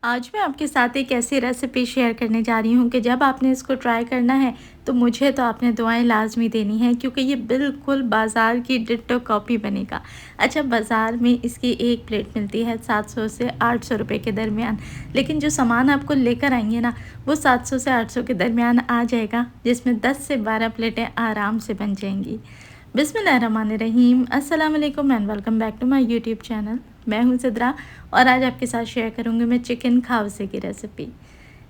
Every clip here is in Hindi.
आज मैं आपके साथ एक ऐसी रेसिपी शेयर करने जा रही हूँ कि जब आपने इसको ट्राई करना है तो मुझे तो आपने दुआएं लाजमी देनी है, क्योंकि ये बिल्कुल बाज़ार की डिट्टो कॉपी बनेगा। अच्छा, बाज़ार में इसकी एक प्लेट मिलती है 700 से 800 रुपए के दरमियान, लेकिन जो सामान आपको लेकर आएंगे ना वो 700 से 800 के दरमियान आ जाएगा, जिसमें 10 से 12 प्लेटें आराम से बन जाएंगी। बिस्मिल्लाहिर्रहमानिर्रहीम, अस्सलाम वालेकुम and welcome back to my YouTube channel. मैं हूं सिद्रा और आज आपके साथ शेयर करूंगी मैं चिकन खाउसे की रेसिपी।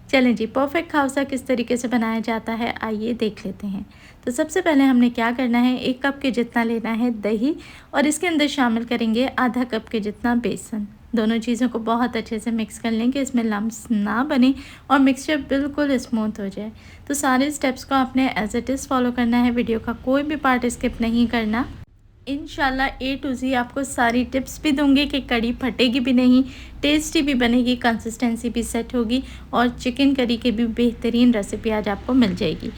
चलें जी, परफेक्ट खाउसा किस तरीके से बनाया जाता है आइए देख लेते हैं। तो सबसे पहले हमने क्या करना है, 1 कप के जितना लेना है दही और इसके अंदर शामिल करेंगे आधा कप के जितना बेसन। दोनों चीज़ों को बहुत अच्छे से मिक्स कर लें कि इसमें लम्स ना बने और मिक्सचर बिल्कुल स्मूथ हो जाए। तो सारे स्टेप्स को आपने एज इट इज़ फॉलो करना है, वीडियो का कोई भी पार्ट स्किप नहीं करना। इंशाल्लाह ए टू ज़ी आपको सारी टिप्स भी दूंगी कि कड़ी फटेगी भी नहीं, टेस्टी भी बनेगी, कंसिस्टेंसी भी सेट होगी और चिकन करी की भी बेहतरीन रेसिपी आज आपको मिल जाएगी।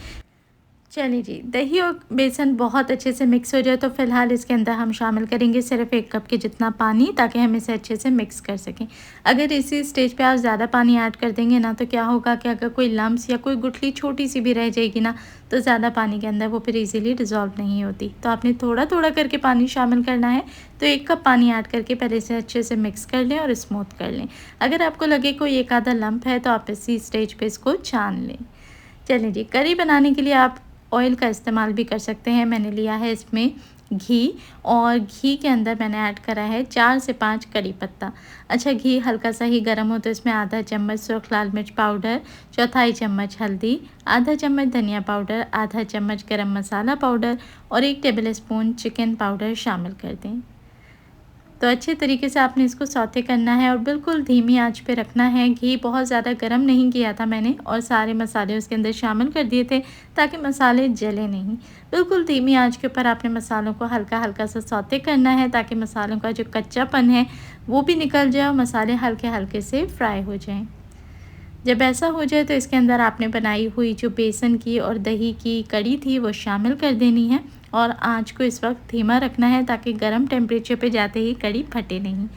चलिए जी, दही और बेसन बहुत अच्छे से मिक्स हो जाए तो फ़िलहाल इसके अंदर हम शामिल करेंगे सिर्फ 1 कप के जितना पानी, ताकि हम इसे अच्छे से मिक्स कर सकें। अगर इसी स्टेज पे आप ज़्यादा पानी ऐड कर देंगे ना तो क्या होगा कि अगर कोई लम्स या कोई गुठली छोटी सी भी रह जाएगी ना तो ज़्यादा पानी के अंदर वो फिर इजीली डिज़ोल्व नहीं होती। तो आपने थोड़ा थोड़ा करके पानी शामिल करना है। तो 1 कप पानी ऐड करके पहले इसे अच्छे से मिक्स कर लें और स्मूथ कर लें। अगर आपको लगे कोई एक आधा लम्प है तो आप इसी स्टेज पर इसको छान लें। चलें जी, करी बनाने के लिए आप ऑयल का इस्तेमाल भी कर सकते हैं। मैंने लिया है इसमें घी और घी के अंदर मैंने ऐड करा है 4 से 5 कड़ी पत्ता। अच्छा, घी हल्का सा ही गर्म हो तो इसमें आधा चम्मच सुर्ख लाल मिर्च पाउडर, चौथाई चम्मच हल्दी, आधा चम्मच धनिया पाउडर, आधा चम्मच गरम मसाला पाउडर और 1 टेबल स्पून चिकन पाउडर शामिल कर दें। तो अच्छे तरीके से आपने इसको सौते करना है और बिल्कुल धीमी आंच पे रखना है। घी बहुत ज़्यादा गर्म नहीं किया था मैंने और सारे मसाले उसके अंदर शामिल कर दिए थे ताकि मसाले जले नहीं। बिल्कुल धीमी आंच के ऊपर आपने मसालों को हल्का हल्का सा सौते करना है ताकि मसालों का जो कच्चापन है वो भी निकल जाए और मसाले हल्के हल्के से फ्राई हो जाएँ। जब ऐसा हो जाए तो इसके अंदर आपने बनाई हुई जो बेसन की और दही की कड़ी थी वो शामिल कर देनी है और आंच को इस वक्त धीमा रखना है ताकि गर्म टेम्परेचर पे जाते ही कड़ी फटे नहीं।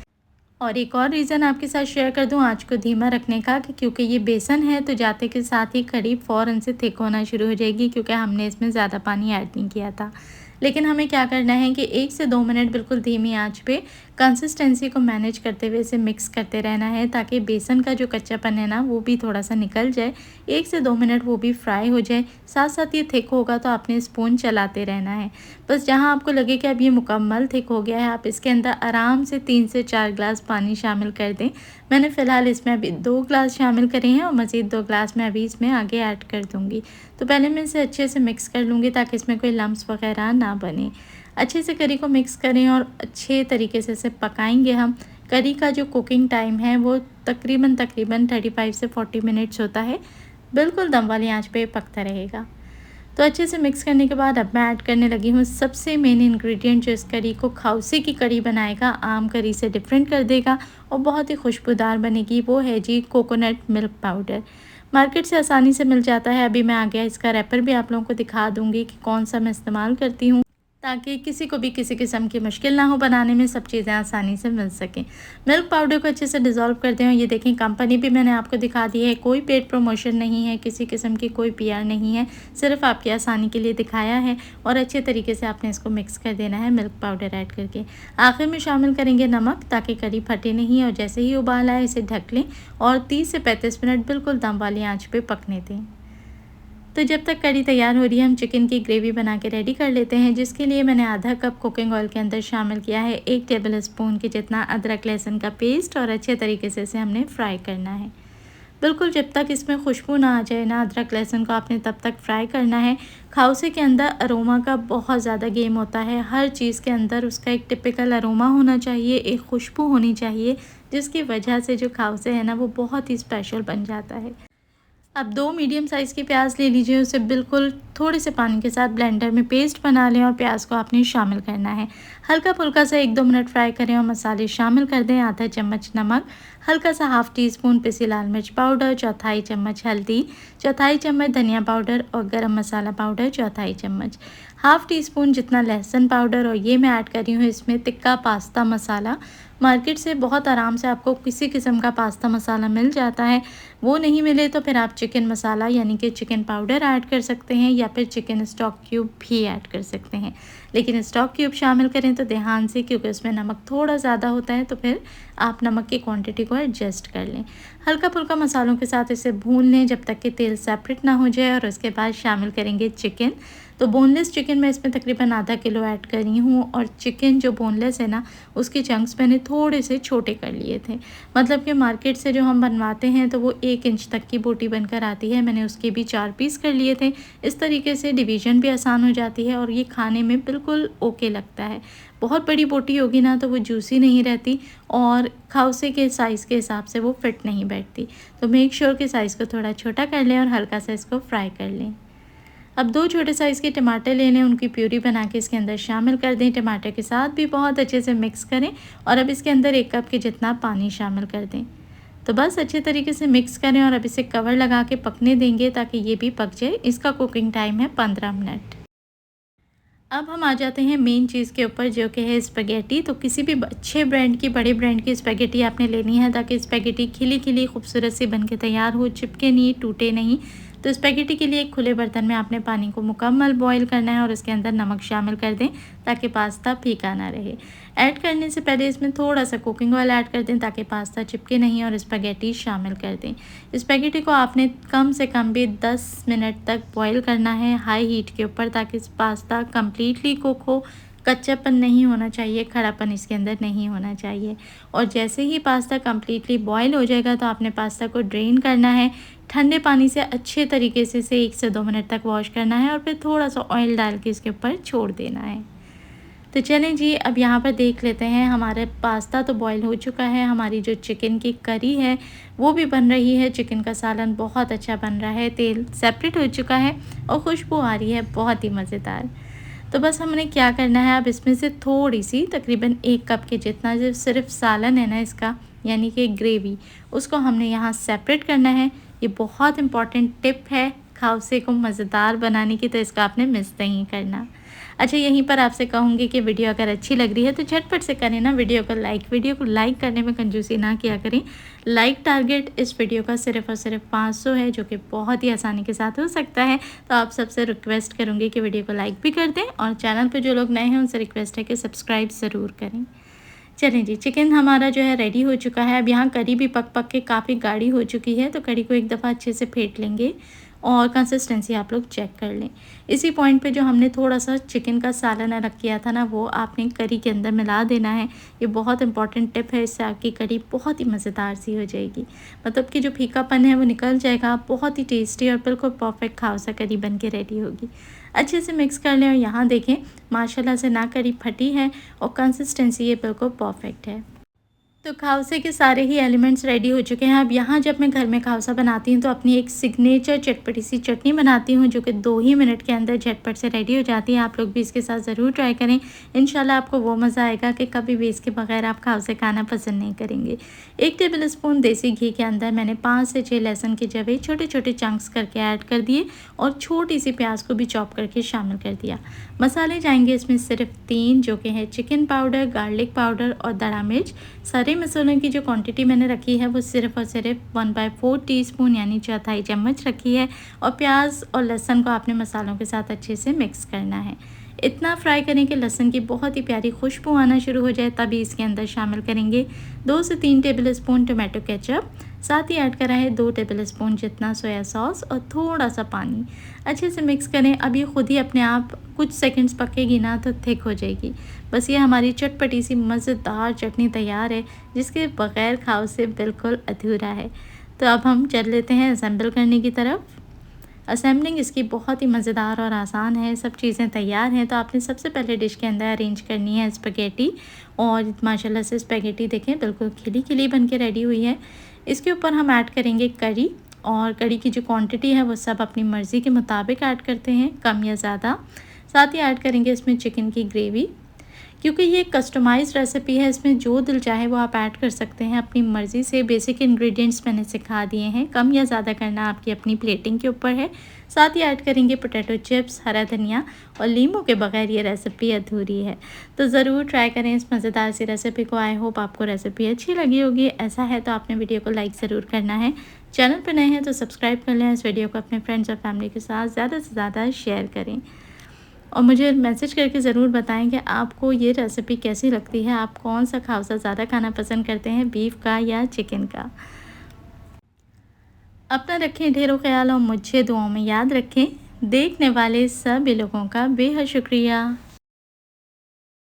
और एक और रीज़न आपके साथ शेयर कर दूं आँच को धीमा रखने का, कि क्योंकि ये बेसन है तो जाते के साथ ही कड़ी फ़ौरन से थिक होना शुरू हो जाएगी, क्योंकि हमने इसमें ज़्यादा पानी ऐड नहीं किया था। लेकिन हमें क्या करना है कि 1 से 2 मिनट बिल्कुल धीमी आंच पे कंसिस्टेंसी को मैनेज करते हुए इसे मिक्स करते रहना है ताकि बेसन का जो कच्चापन है ना वो भी थोड़ा सा निकल जाए। 1 से 2 मिनट वो भी फ्राई हो जाए, साथ साथ ये थिक होगा तो आपने स्पून चलाते रहना है। बस जहाँ आपको लगे कि अब ये मुकम्मल थिक हो गया है, आप इसके अंदर आराम से 3 से 4 ग्लास पानी शामिल कर दें। मैंने फ़िलहाल इसमें अभी 2 ग्लास शामिल करे हैं और मज़ीद 2 ग्लास मैं अभी इसमें आगे ऐड कर दूँगी। तो पहले मैं इसे अच्छे से मिक्स कर लूँगी ताकि इसमें कोई लम्स वगैरह ना बने। अच्छे से करी को मिक्स करें और अच्छे तरीके से इसे पकाएंगे हम। करी का जो कुकिंग टाइम है वो तकरीबन 35 से 40 मिनट्स होता है। बिल्कुल दम वाली आंच पे पकता रहेगा। तो अच्छे से मिक्स करने के बाद अब मैं ऐड करने लगी हूँ सबसे मेन इंग्रेडिएंट जो इस करी को खाउसे की करी बनाएगा, आम करी से डिफरेंट कर देगा और बहुत ही खुशबूदार बनेगी। वो है जी कोकोनट मिल्क पाउडर। मार्केट से आसानी से मिल जाता है। अभी मैं आगे इसका रैपर भी आप लोगों को दिखा दूँगी कि कौन सा मैं इस्तेमाल करती हूँ, ताकि किसी को भी किसी किस्म की मुश्किल ना हो बनाने में, सब चीज़ें आसानी से मिल सकें। मिल्क पाउडर को अच्छे से डिज़ोल्व कर दें और ये देखें कंपनी भी मैंने आपको दिखा दी है। कोई पेड प्रमोशन नहीं है, किसी किस्म की कोई पीआर नहीं है, सिर्फ आपकी आसानी के लिए दिखाया है। और अच्छे तरीके से आपने इसको मिक्स कर देना है मिल्क पाउडर ऐड करके। आखिर में शामिल करेंगे नमक ताकि करी फटे नहीं और जैसे ही उबाल आए इसे ढक लें और 30 से 35 मिनट बिल्कुल दम वाली आँच पर पकने दें। तो जब तक कड़ी तैयार हो रही है हम चिकन की ग्रेवी बना के रेडी कर लेते हैं, जिसके लिए मैंने आधा कप कुकिंग ऑयल के अंदर शामिल किया है 1 टेबल स्पून के जितना अदरक लहसुन का पेस्ट और अच्छे तरीके से इसे हमने फ्राई करना है। बिल्कुल जब तक इसमें खुशबू ना आ जाए ना अदरक लहसुन को आपने तब तक फ्राई करना है। खाउसे के अंदर अरोमा का बहुत ज़्यादा गेम होता है। हर चीज़ के अंदर उसका एक टिपिकल अरोमा होना चाहिए, एक खुशबू होनी चाहिए, जिसकी वजह से जो खाउसे है ना वो बहुत ही स्पेशल बन जाता है। अब 2 मीडियम साइज़ की प्याज ले लीजिए, उसे बिल्कुल थोड़े से पानी के साथ ब्लेंडर में पेस्ट बना लें और प्याज को आपने शामिल करना है। हल्का फुल्का सा 1-2 मिनट फ्राई करें और मसाले शामिल कर दें। आधा चम्मच नमक, हल्का सा हाफ़ टी स्पून पिसी लाल मिर्च पाउडर, चौथाई चम्मच हल्दी, चौथाई चम्मच धनिया पाउडर और गरम मसाला पाउडर चौथाई चम्मच, हाफ़ टी स्पून जितना लहसुन पाउडर। और ये मैं ऐड कर रही हूँ इसमें तिक्का पास्ता मसाला। मार्केट से बहुत आराम से आपको किसी किस्म का पास्ता मसाला मिल जाता है। वो नहीं मिले तो फिर आप चिकन मसाला यानी कि चिकन पाउडर ऐड कर सकते हैं या फिर चिकन स्टॉक क्यूब भी ऐड कर सकते हैं। लेकिन स्टॉक क्यूब शामिल करें तो ध्यान से, क्योंकि उसमें नमक थोड़ा ज़्यादा होता है, तो फिर आप नमक की क्वांटिटी को एडजस्ट कर लें। हल्का फुल्का मसालों के साथ इसे भून लें जब तक कि तेल सेपरेट ना हो जाए। और उसके बाद शामिल करेंगे चिकन। तो बोनलेस चिकन मैं इसमें तकरीबन आधा किलो ऐड कर रही हूँ। और चिकन जो बोनलेस है ना, उसके चंक्स मैंने थोड़े से छोटे कर लिए थे। मतलब कि मार्केट से जो हम बनवाते हैं तो वो 1 इंच तक की बोटी बनकर आती है, मैंने उसके भी 4 पीस कर लिए थे। इस तरीके से डिवीज़न भी आसान हो जाती है और ये खाने में बिल्कुल ओके लगता है। बहुत बड़ी बोटी होगी ना तो वो जूसी नहीं रहती और खाउसे के साइज़ के हिसाब से वो फिट नहीं बैठती। तो मेक श्योर कि साइज़ को थोड़ा छोटा कर लें और हल्का सा इसको फ्राई कर लें। अब 2 छोटे साइज़ के टमाटर ले लें, उनकी प्यूरी बना के इसके अंदर शामिल कर दें। टमाटर के साथ भी बहुत अच्छे से मिक्स करें और अब इसके अंदर 1 कप के जितना पानी शामिल कर दें। तो बस अच्छे तरीके से मिक्स करें और अब इसे कवर लगा के पकने देंगे ताकि ये भी पक जाए। इसका कुकिंग टाइम है 15 मिनट। अब हम आ जाते हैं मेन चीज़ के ऊपर, जो कि है स्पैगेटी। तो किसी भी अच्छे ब्रांड की, बड़े ब्रांड की स्पैगेटी आपने लेनी है ताकि स्पैगेटी खिली खिली खूबसूरत सी बन के तैयार हो, चिपके नहीं, टूटे नहीं। तो स्पैगेटी के लिए एक खुले बर्तन में आपने पानी को मुकम्मल बॉईल करना है और इसके अंदर नमक शामिल कर दें ताकि पास्ता फीका ना रहे। ऐड करने से पहले इसमें थोड़ा सा कुकिंग ऑयल ऐड कर दें ताकि पास्ता चिपके नहीं, और स्पैगेटी शामिल कर दें। स्पैगेटी को आपने कम से कम भी 10 मिनट तक बॉईल करना है हाई हीट के ऊपर, ताकि पास्ता कम्प्लीटली कुक हो। कच्चापन नहीं होना चाहिए, खड़ापन इसके अंदर नहीं होना चाहिए। और जैसे ही पास्ता कम्प्लीटली बॉईल हो जाएगा तो आपने पास्ता को ड्रेन करना है। ठंडे पानी से अच्छे तरीके से इसे 1 से 2 मिनट तक वॉश करना है और फिर थोड़ा सा ऑयल डाल के इसके ऊपर छोड़ देना है। तो चलें जी, अब यहाँ पर देख लेते हैं। हमारा पास्ता तो बॉईल हो चुका है, हमारी जो चिकन की करी है वो भी बन रही है, चिकन का सालन बहुत अच्छा बन रहा है, तेल सेपरेट हो चुका है और खुशबू आ रही है बहुत ही मज़ेदार। तो बस हमने क्या करना है, अब इसमें से थोड़ी सी तकरीबन 1 कप के जितना जो सिर्फ सालन है ना इसका, यानी कि ग्रेवी, उसको हमने यहाँ सेपरेट करना है। ये बहुत इम्पॉर्टेंट टिप है खाउसे को मज़ेदार बनाने की, तो इसका आपने मिस नहीं करना। अच्छा, यहीं पर आपसे कहूँगी कि वीडियो अगर अच्छी लग रही है तो झटपट से करें ना वीडियो को लाइक करने में कंजूसी ना किया करें। लाइक टारगेट इस वीडियो का सिर्फ़ और सिर्फ 500 है, जो कि बहुत ही आसानी के साथ हो सकता है। तो आप सबसे रिक्वेस्ट करूँगी कि वीडियो को लाइक भी कर दें और चैनल पर जो लोग नए हैं उनसे रिक्वेस्ट है कि सब्सक्राइब ज़रूर करें। चलें जी, चिकन हमारा जो है रेडी हो चुका है। अब यहाँ करी भी पक पक के काफ़ी गाढ़ी हो चुकी है, तो करी को एक दफ़ा अच्छे से फेंट लेंगे और कंसिस्टेंसी आप लोग चेक कर लें। इसी पॉइंट पे जो हमने थोड़ा सा चिकन का सालन अलग किया था ना, वो आपने करी के अंदर मिला देना है। ये बहुत इंपॉर्टेंट टिप है, इससे आपकी करी बहुत ही मज़ेदार सी हो जाएगी। मतलब कि जो फीकापन है वो निकल जाएगा, बहुत ही टेस्टी और बिल्कुल परफेक्ट खाउसा करी बन के रेडी होगी। अच्छे से मिक्स कर लें और यहाँ देखें माशाल्लाह से ना करी फटी है और कंसिस्टेंसी ये बिल्कुल परफेक्ट है। तो खाउसे के सारे ही एलिमेंट्स रेडी हो चुके हैं। अब यहाँ जब मैं घर में खाउसा बनाती हूँ तो अपनी एक सिग्नेचर चटपटी सी चटनी बनाती हूँ, जो कि 2 ही मिनट के अंदर झटपट से रेडी हो जाती है। आप लोग भी इसके साथ ज़रूर ट्राई करें, इंशाल्लाह आपको वो मज़ा आएगा कि कभी भी इसके बगैर आप खाउसे खाना पसंद नहीं करेंगे। 1 टेबल स्पून देसी घी के अंदर मैंने 5 से 6 लहसुन के जवे छोटे छोटे चंक्स करके ऐड कर दिए और छोटी सी प्याज को भी चॉप करके शामिल कर दिया। मसाले जाएंगे इसमें सिर्फ 3, जो कि है चिकन पाउडर, गार्लिक पाउडर और दड़ा मिर्च। सारे मसालों की जो क्वांटिटी मैंने रखी है वो सिर्फ और सिर्फ 1/4 टीस्पून यानी चौथाई चम्मच रखी है। और प्याज और लहसुन को आपने मसालों के साथ अच्छे से मिक्स करना है। इतना फ्राई करें कि लहसुन की बहुत ही प्यारी खुशबू आना शुरू हो जाए, तभी इसके अंदर शामिल करेंगे 2 से 3 टेबल स्पून टोमेटो केचप। साथ ही ऐड करा है 2 टेबल स्पून जितना सोया सॉस और थोड़ा सा पानी। अच्छे से मिक्स करें। अब ये खुद ही अपने आप कुछ सेकंड्स पकेगी ना तो थिक हो जाएगी। बस ये हमारी चटपटी सी मज़ेदार चटनी तैयार है, जिसके बग़ैर खाउसे बिल्कुल अधूरा है। तो अब हम चल लेते हैं असेंबल करने की तरफ। असेंबलिंग इसकी बहुत ही मज़ेदार और आसान है। सब चीज़ें तैयार हैं, तो आपने सबसे पहले डिश के अंदर अरेंज करनी है स्पैगेटी। और माशाल्लाह से स्पैगेटी देखें बिल्कुल खिली खिली बन के रेडी हुई है। इसके ऊपर हम ऐड करेंगे करी, और करी की जो क्वांटिटी है वो सब अपनी मर्ज़ी के मुताबिक ऐड करते हैं, कम या ज़्यादा। साथ ही ऐड करेंगे इसमें चिकन की ग्रेवी। क्योंकि ये कस्टमाइज़्ड रेसिपी है, इसमें जो दिल चाहे वो आप ऐड कर सकते हैं अपनी मर्ज़ी से। बेसिक इंग्रेडिएंट्स मैंने सिखा दिए हैं, कम या ज़्यादा करना आपकी अपनी प्लेटिंग के ऊपर है। साथ ही ऐड करेंगे पोटैटो चिप्स, हरा धनिया और नींबू के बगैर ये रेसिपी अधूरी है। तो ज़रूर ट्राई करें इस मज़ेदार सी रेसिपी को। आई होप आपको रेसिपी अच्छी लगी होगी। ऐसा है तो आपने वीडियो को लाइक ज़रूर करना है। चैनल पर नए हैं तो सब्सक्राइब कर लें। इस वीडियो को अपने फ्रेंड्स और फैमिली के साथ ज़्यादा से ज़्यादा शेयर करें और मुझे मैसेज करके ज़रूर बताएं कि आपको ये रेसिपी कैसी लगती है। आप कौन सा खावसा ज़्यादा खाना पसंद करते हैं, बीफ का या चिकन का। अपना रखें ढेरों ख्याल और मुझे दुआओं में याद रखें। देखने वाले सभी लोगों का बेहद शुक्रिया।